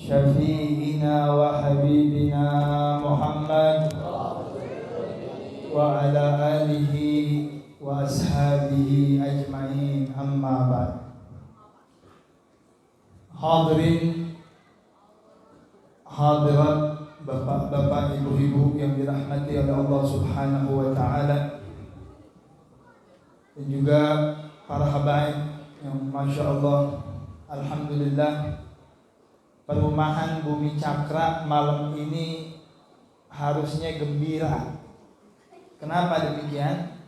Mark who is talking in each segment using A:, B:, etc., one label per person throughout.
A: شفيعنا وحبيبنا محمد وعلى آله وأصحابه أجمعين أما بعد. Hadirin hadirat, bapak-bapak, ibu-ibu yang dirahmati oleh Allah Subhanahu wa taala, dan juga para habaib yang Masya Allah, alhamdulillah, perumahan Bumi Cakra malam ini harusnya gembira. Kenapa demikian?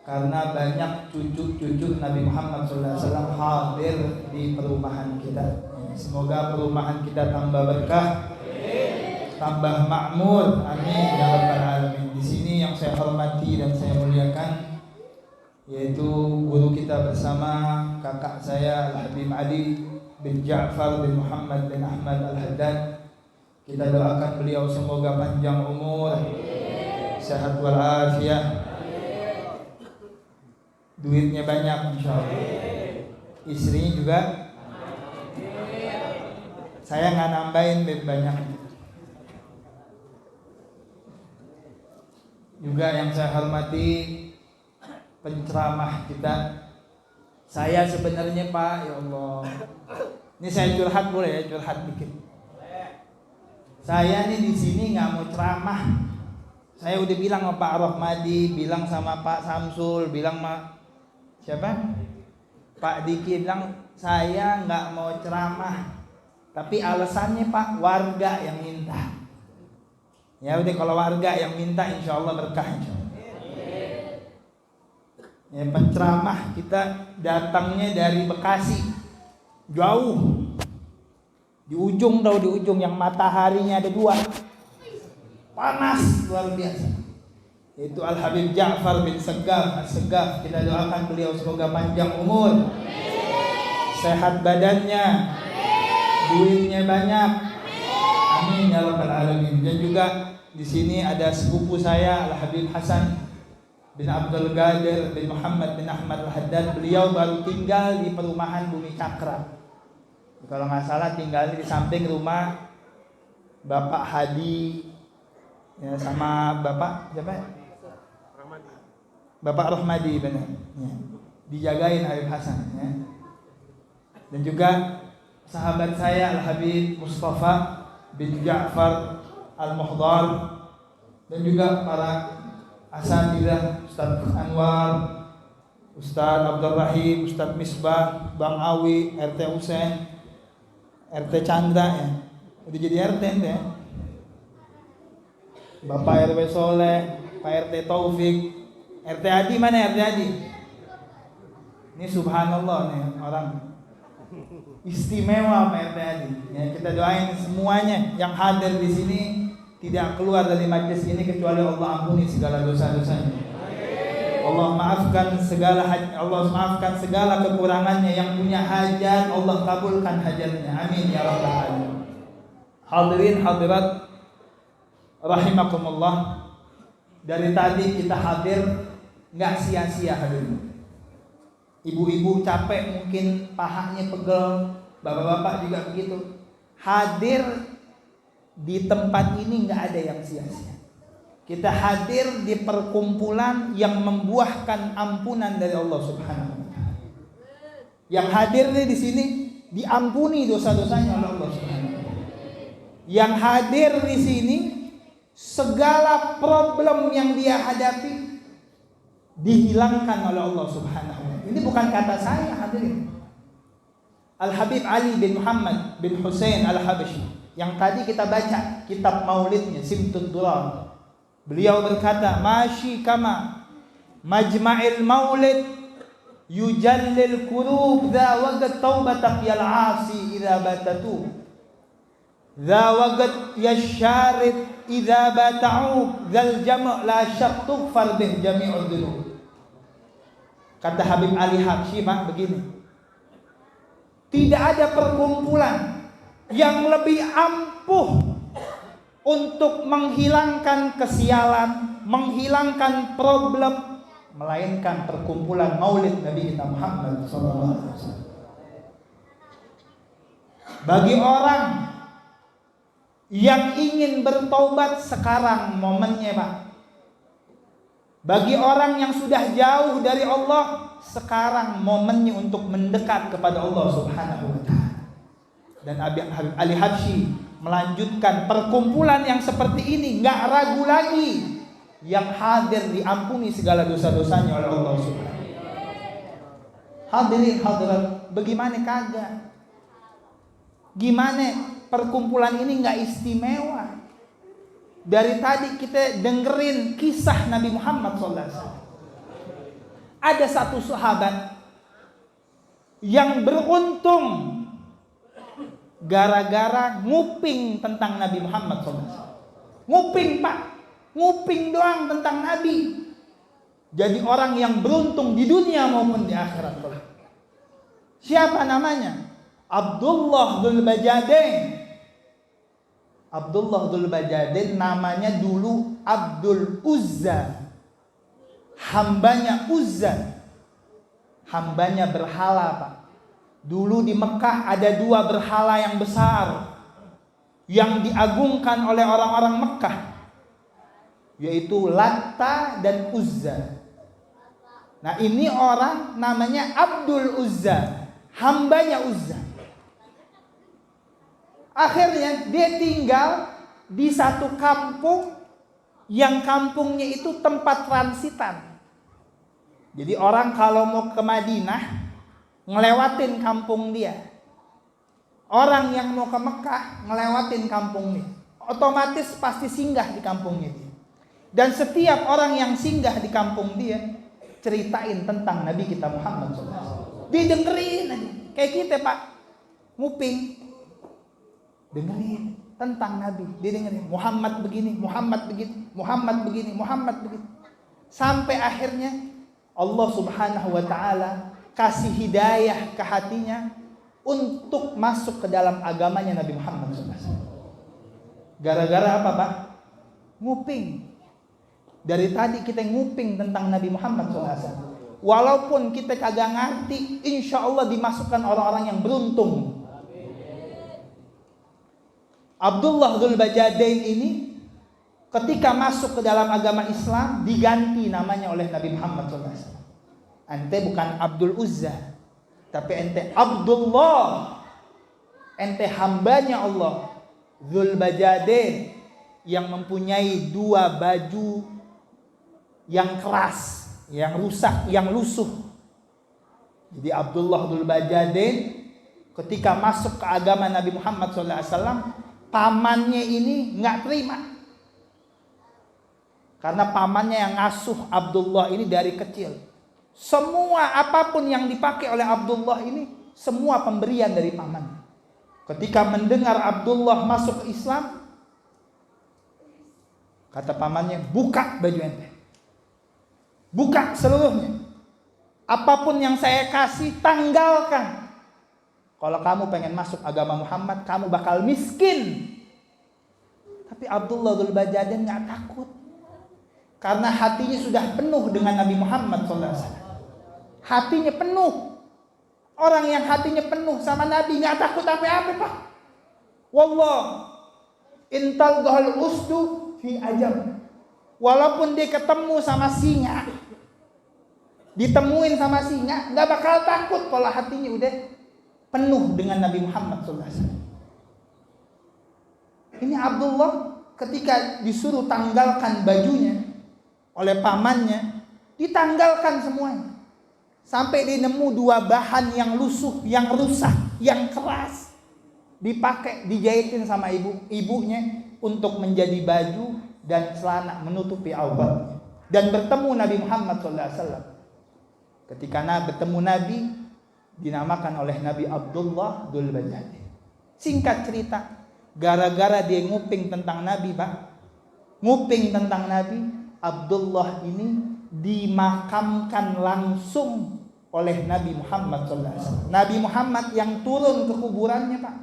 A: Karena banyak cucu-cucu Nabi Muhammad SAW hadir di perumahan kita. Semoga perumahan kita tambah berkah, tambah makmur, amin ya rabbal alamin. Di sini yang saya hormati dan saya muliakan yaitu guru kita bersama, kakak saya Al-Habib Ali bin Ja'far bin Muhammad bin Ahmad Al-Haddad. Kita doakan beliau semoga panjang umur, sehat walafiat, duitnya banyak insyaallah, istrinya juga. Saya nggak nambahin banyak. Juga yang saya hormati penceramah kita. Saya sebenarnya Pak, ya Allah, ini saya curhat boleh ya, curhat dikit. Saya nih di sini nggak mau ceramah. Saya udah bilang sama Pak Rohmadi, bilang sama Pak Samsul, bilang sama siapa? Pak Diki, bilang saya nggak mau ceramah. Tapi alasannya Pak, warga yang minta. Ya udah, kalau warga yang minta insya Allah berkah insya Allah. Ya, penceramah kita datangnya dari Bekasi, jauh, di ujung yang mataharinya ada dua, panas luar biasa. Itu Al-Habib Ja'far bin Segaf. Kita doakan beliau semoga panjang umur, sehat badannya, duitnya banyak, amin ya rabbal alamin. Dan juga di sini ada sepupu saya Al-Habib Hasan bin Abdul Qadir bin Muhammad bin Ahmad Al-Haddad. Beliau baru tinggal di perumahan Bumi Cakra. Kalau nggak salah tinggal di samping rumah Bapak Hadi ya, sama Bapak siapa? Bapak Rohmadi, benar. Ya. Dijagain Habib Hasan ya. Dan juga sahabat saya Al-Habib Mustafa bin Ja'far Al-Muhdar, dan juga para asatidzah Ustaz Anwar, Ustaz Abdul Rahim, Ustaz Misbah, Bang Awi, RT Husain, RT Chandra ya. Udah jadi RT ya. Bapak RW Soleh, Pak RT Taufik, RT Adi mana RT Adi? Ini subhanallah nih orang istimewa Pak RT Adi. Ya, kita doain semuanya yang hadir di sini tidak keluar dari majlis ini kecuali Allah ampuni segala dosa-dosanya. Allah maafkan segala kekurangannya. Yang punya hajat Allah kabulkan hajatnya, amin ya rabbal alamin. Hadirin hadirat rahimakumullah, dari tadi kita hadir nggak sia-sia hadirin. Ibu-ibu capek mungkin, pahanya pegel, bapak-bapak juga begitu. Hadir di tempat ini nggak ada yang sia-sia. Kita hadir di perkumpulan yang membuahkan ampunan dari Allah Subhanahu wa taala. Yang hadir di sini diampuni dosa-dosanya oleh Allah Subhanahu wa taala. Yang hadir di sini segala problem yang dia hadapi dihilangkan oleh Allah Subhanahu wa taala. Ini bukan kata saya hadirin. Al-Habib Ali bin Muhammad bin Husain Al-Habsyi yang tadi kita baca kitab maulidnya Simtud Durar, beliau berkata, masyi kama majma'il maulid yujallil kurub dha waqt taubatak yal asi idza batatu dha waqt yasharid idza bata'u dzal jam' la syak tughfar bih jami'ud dzunub. Kata Habib Ali Habsyi Pak begini, tidak ada perkumpulan yang lebih ampuh untuk menghilangkan kesialan, menghilangkan problem, melainkan perkumpulan Maulid Nabi kita Muhammad SAW. Bagi orang Yang ingin bertaubat sekarang momennya, Pak. Bagi orang yang sudah jauh dari Allah, sekarang momennya untuk mendekat kepada Allah Subhanahu wa taala. Dan Habib Ali Habsyi melanjutkan, perkumpulan yang seperti ini nggak ragu lagi, yang hadir diampuni segala dosa-dosanya oleh Allah Subhanahu wa taala. Hadirin hadirat, bagaimana kagak? Gimana perkumpulan ini nggak istimewa? Dari tadi kita dengerin kisah Nabi Muhammad SAW. Ada satu sahabat yang beruntung gara-gara nguping tentang Nabi Muhammad SAW. Nguping, Pak, nguping doang tentang Nabi. Jadi orang yang beruntung di dunia maupun di akhirat. Siapa namanya? Abdullah Dzul Bajadain. Abdullah Dzul Bajadain namanya dulu Abdul Uzza, hambanya Uzza, hambanya berhala, Pak. Dulu di Mekah ada dua berhala yang besar yang diagungkan oleh orang-orang Mekah, yaitu Latta dan Uzza. Nah, ini orang namanya Abdul Uzza, hambanya Uzza. Akhirnya dia tinggal di satu kampung yang kampungnya itu tempat transitan. Jadi orang kalau mau ke Madinah ngelewatin kampung dia. Orang yang mau ke Mekah ngelewatin kampung dia. Otomatis pasti singgah di kampungnya dia. Dan setiap orang yang singgah di kampung dia ceritain tentang Nabi kita Muhammad SAW. Didengerin aja. Kayak kita, Pak, nguping. Dengerin tentang Nabi, dia dengerin Muhammad begini, Muhammad begini, Muhammad begini, Muhammad begini. Sampai akhirnya Allah Subhanahu wa taala kasih hidayah ke hatinya untuk masuk ke dalam agamanya Nabi Muhammad SAW. Gara-gara apa, Pak? Nguping. Dari tadi kita nguping tentang Nabi Muhammad SAW. Walaupun kita kagak ngerti, insya Allah dimasukkan orang-orang yang beruntung. Abdullah Dzul Bajadain ini ketika masuk ke dalam agama Islam diganti namanya oleh Nabi Muhammad SAW. Ente bukan Abdul Uzza, tapi ente Abdullah. Ente hambanya Allah, Dzul Bajadain, yang mempunyai dua baju yang keras, yang rusak, yang lusuh. Jadi Abdullah Dzul Bajadain ketika masuk ke agama Nabi Muhammad SAW, pamannya ini nggak terima, karena pamannya yang ngasuh Abdullah ini dari kecil. Semua apapun yang dipakai oleh Abdullah ini semua pemberian dari paman. Ketika mendengar Abdullah masuk ke Islam, kata pamannya, buka baju ente, buka seluruhnya. Apapun yang saya kasih tanggalkan. Kalau kamu pengen masuk agama Muhammad, kamu bakal miskin. Tapi Abdullah Dzul Bajadain nggak takut, karena hatinya sudah penuh dengan Nabi Muhammad SAW. Hatinya penuh. Orang yang hatinya penuh sama Nabi nggak takut apa-apa, Pak. Wallah, intal dohal usdu fi ajam. Walaupun dia ketemu sama singa, ditemuin sama singa, nggak bakal takut kalau hatinya udah penuh dengan Nabi Muhammad SAW. Ini Abdullah ketika disuruh tanggalkan bajunya oleh pamannya, ditanggalkan semuanya. Sampai dia nemu dua bahan yang lusuh, yang rusak, yang keras. Dipakai, dijahitin sama ibunya untuk menjadi baju dan celana menutupi auratnya. Dan bertemu Nabi Muhammad SAW. Ketika bertemu Nabi, dinamakan oleh Nabi Abdullah Dzul Bajadain. Singkat cerita, gara-gara dia nguping tentang Nabi, Pak, nguping tentang Nabi, Abdullah ini dimakamkan langsung oleh Nabi Muhammad SAW. Nabi Muhammad yang turun ke kuburannya, Pak.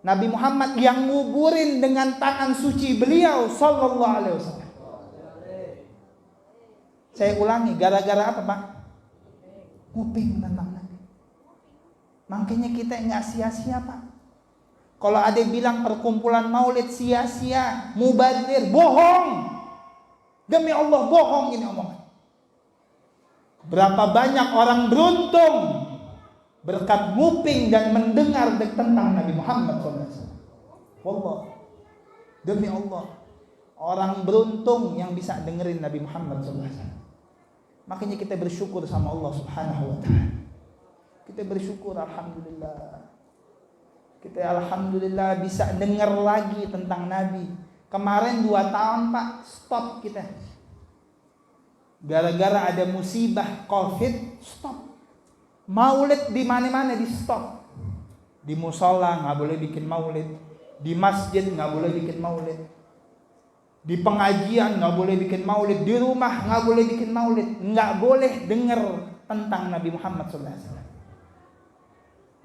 A: Nabi Muhammad yang nguburin dengan tangan suci beliau sallallahu alaihi wasallam. Saya ulangi, gara-gara apa, Pak? Nguping tentang Nabi. Makanya kita nggak sia-sia, Pak. Kalau ada yang bilang perkumpulan maulid sia-sia, mubazir, bohong. Demi Allah bohong ini omongan. Berapa banyak orang beruntung berkat nguping dan mendengar tentang Nabi Muhammad SAW. Wallah, demi Allah, orang beruntung yang bisa dengerin Nabi Muhammad SAW. Makanya kita bersyukur sama Allah Subhanahu wa ta'ala. Kita bersyukur, alhamdulillah. Kita alhamdulillah bisa dengar lagi tentang Nabi. Kemarin 2 tahun Pak, stop kita. Gara-gara ada musibah Covid, stop. Maulid di mana-mana di stop. Di musola nggak boleh bikin maulid. Di masjid nggak boleh bikin maulid. Di pengajian nggak boleh bikin maulid. Di rumah nggak boleh bikin maulid. Nggak boleh dengar tentang Nabi Muhammad SAW.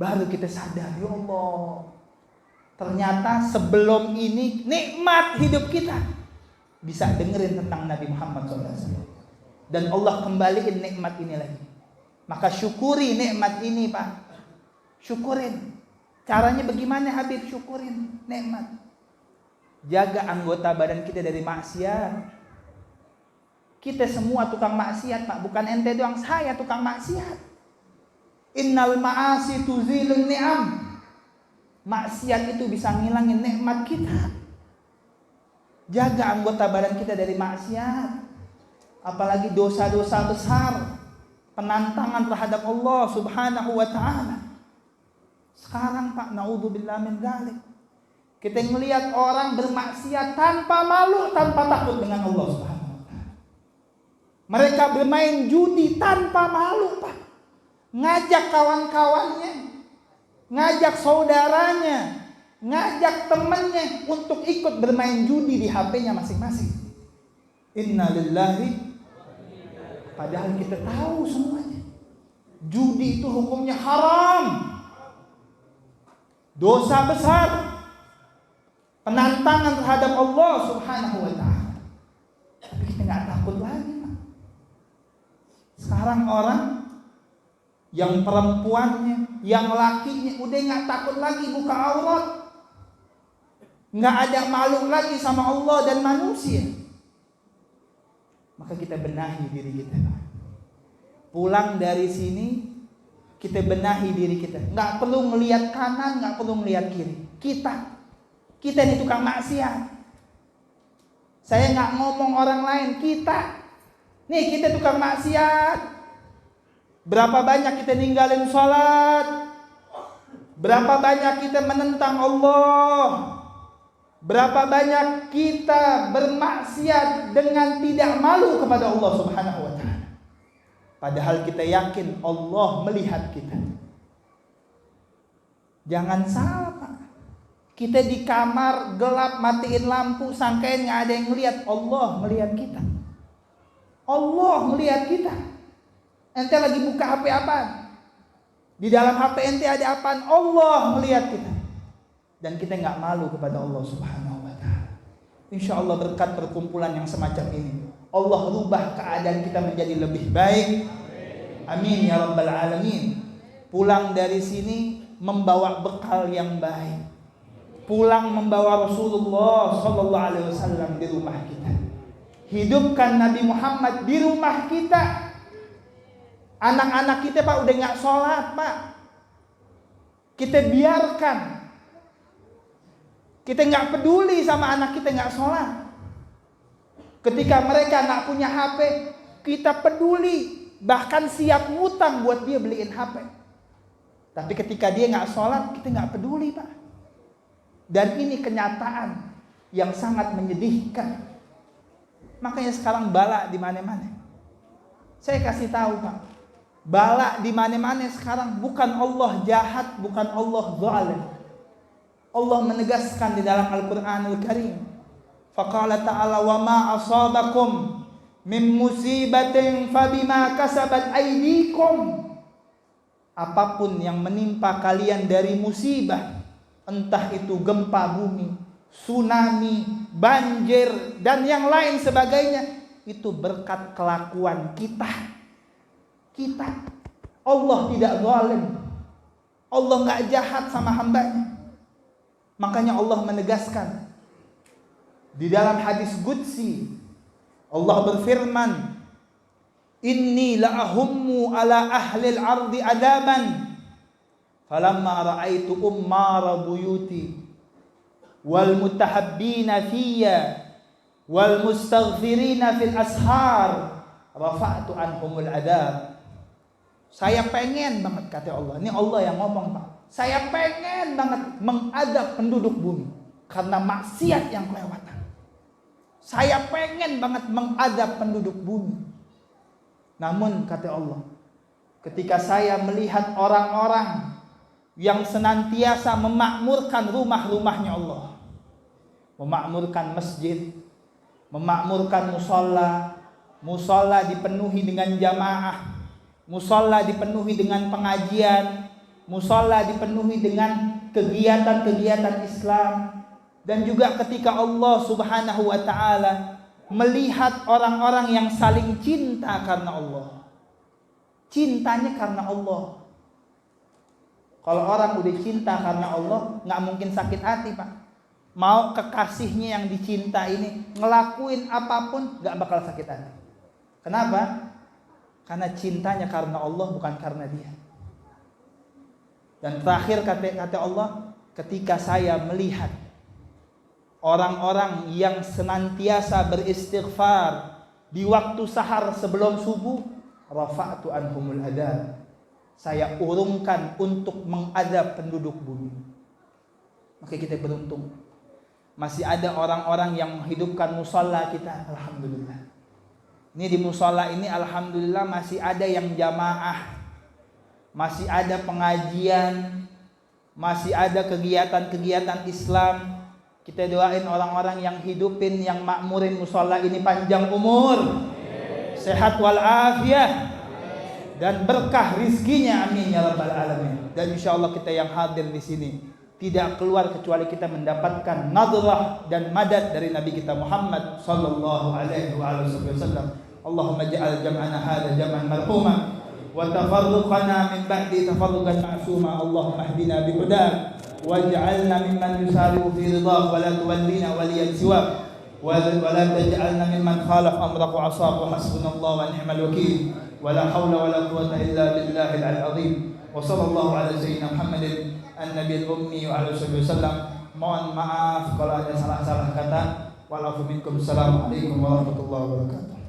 A: Baru kita sadar, ya Allah, ternyata sebelum ini nikmat hidup kita bisa dengerin tentang Nabi Muhammad SAW. Dan Allah kembaliin nikmat ini lagi. Maka syukuri nikmat ini Pak. Syukurin. Caranya bagaimana Habib? Syukurin nikmat. Jaga anggota badan kita dari maksiat. Kita semua tukang maksiat Pak. Bukan ente doang, saya tukang maksiat. Innal ma'asi tuzilun ni'am. Maksiat itu bisa ngilangin nikmat kita. Jaga anggota badan kita dari maksiat. Apalagi dosa-dosa besar, penantangan terhadap Allah Subhanahu wa ta'ala. Sekarang Pak, naudzubillah min dzalik, kita ngelihat orang bermaksiat tanpa malu, tanpa takut dengan Allah Subhanahu wa ta'ala. Mereka bermain judi tanpa malu Pak. Ngajak kawan-kawannya, ngajak saudaranya, ngajak temannya untuk ikut bermain judi di HP-nya masing-masing. Inna lillahi. Padahal kita tahu semuanya. Judi itu hukumnya haram. Dosa besar. Penantangan terhadap Allah Subhanahu wa ta'ala. Tapi kita gak takut lagi Pak. Sekarang orang yang perempuannya, yang lakinya udah gak takut lagi buka aurat. Gak ada malu lagi sama Allah dan manusia. Maka kita benahi diri kita. Pulang dari sini, kita benahi diri kita. Gak perlu ngelihat kanan, gak perlu ngelihat kiri. Kita ini tukang maksiat. Saya gak ngomong orang lain, kita. Nih kita tukang maksiat. Berapa banyak kita ninggalin sholat. Berapa banyak kita menentang Allah. Berapa banyak kita bermaksiat dengan tidak malu kepada Allah Subhanahu wa ta'ala. Padahal kita yakin Allah melihat kita. Jangan salah Pak. Kita di kamar gelap, matiin lampu, sangkain gak ada yang melihat. Allah melihat kita. Allah melihat kita. Ente lagi buka HP apaan? Di dalam HP ente ada apaan? Allah melihat kita. Dan kita gak malu kepada Allah Subhanahu wa ta'ala. Insya Allah berkat perkumpulan yang semacam ini, Allah rubah keadaan kita menjadi lebih baik. Amin ya rabbal alamin. Pulang dari sini membawa bekal yang baik. Pulang membawa Rasulullah sallallahu alaihi wasallam di rumah kita. Hidupkan Nabi Muhammad di rumah kita. Anak-anak kita Pak udah gak sholat Pak. Kita biarkan. Kita gak peduli sama anak kita gak sholat. Ketika mereka gak punya HP, kita peduli. Bahkan siap ngutang buat dia beliin HP. Tapi ketika dia gak sholat, kita gak peduli Pak. Dan ini kenyataan yang sangat menyedihkan. Makanya sekarang bala di mana-mana. Saya kasih tahu Pak. Bala di mana-mana sekarang bukan Allah jahat, bukan Allah zalim. Allah menegaskan di dalam Al-Qur'anul Karim. Faqala ta'ala wa ma asabakum min musibatin fabima kasabat aydikum. Apapun yang menimpa kalian dari musibah, entah itu gempa bumi, tsunami, banjir dan yang lain sebagainya, itu berkat kelakuan kita. Allah tidak zalim. Allah gak jahat sama hambanya. Makanya Allah menegaskan di dalam hadis qudsi, Allah berfirman, inni la'ahummu ala ahlil ardi adaban falamma ra'aitu ummara buyuti wal mutahabbina fiyya wal mustaghfirina fil ashar rafa'tu anhumul adab. Saya pengen banget, kata Allah. Ini Allah yang ngomong, Pak. Saya pengen banget mengadab penduduk bumi karena maksiat yang kelewatan. Saya pengen banget mengadab penduduk bumi. Namun kata Allah, ketika saya melihat orang-orang yang senantiasa memakmurkan rumah-rumahnya Allah, memakmurkan masjid, memakmurkan musola, musola dipenuhi dengan jamaah, musola dipenuhi dengan pengajian, musola dipenuhi dengan kegiatan-kegiatan Islam. Dan juga ketika Allah Subhanahu wa ta'ala melihat orang-orang yang saling cinta karena Allah, cintanya karena Allah. Kalau orang udah cinta karena Allah, gak mungkin sakit hati, Pak. Mau kekasihnya yang dicinta ini ngelakuin apapun gak bakal sakit hati. Kenapa? Karena cintanya karena Allah, bukan karena dia. Dan terakhir kata Allah, ketika saya melihat orang-orang yang senantiasa beristighfar di waktu sahar sebelum subuh, rafa'tu anhumul adab. Saya urungkan untuk mengadab penduduk bumi. Maka kita beruntung. Masih ada orang-orang yang menghidupkan musola kita, alhamdulillah. Ini di musola ini alhamdulillah masih ada yang jamaah, masih ada pengajian, masih ada kegiatan-kegiatan Islam. Kita doain orang-orang yang hidupin, yang makmurin musola ini panjang umur, sehat walafiat, dan berkah rizkinya, amin ya rabbal alamin. Dan insyaallah kita yang hadir di sini tidak keluar kecuali kita mendapatkan nadrah dan madad dari Nabi kita Muhammad sallallahu alaihi wasallam. Allahumma ja'al jam'ana hadza jam'an marhuma wa tafarruqana min ba'di tafarruqan ma'suma. Allahumma ihdina bi hudak waj'alna mimman yusari'u fi ridhah wa la tuwallina waliyan siwak wa la taj'alna mimman khalaf amraka wa asaq. Wa hasbunallahu wa ni'mal wakeel wa la hawla wa la quwwata illa billahil 'aliyyil 'azim. Wa sallallahu ala sayyidina Muhammadin an-nabiyil ummi wa ala alihi wasallam. Mohon maaf kalau ada salah-salah kata. Wa'alaikum warahmatullahi wabarakatuh.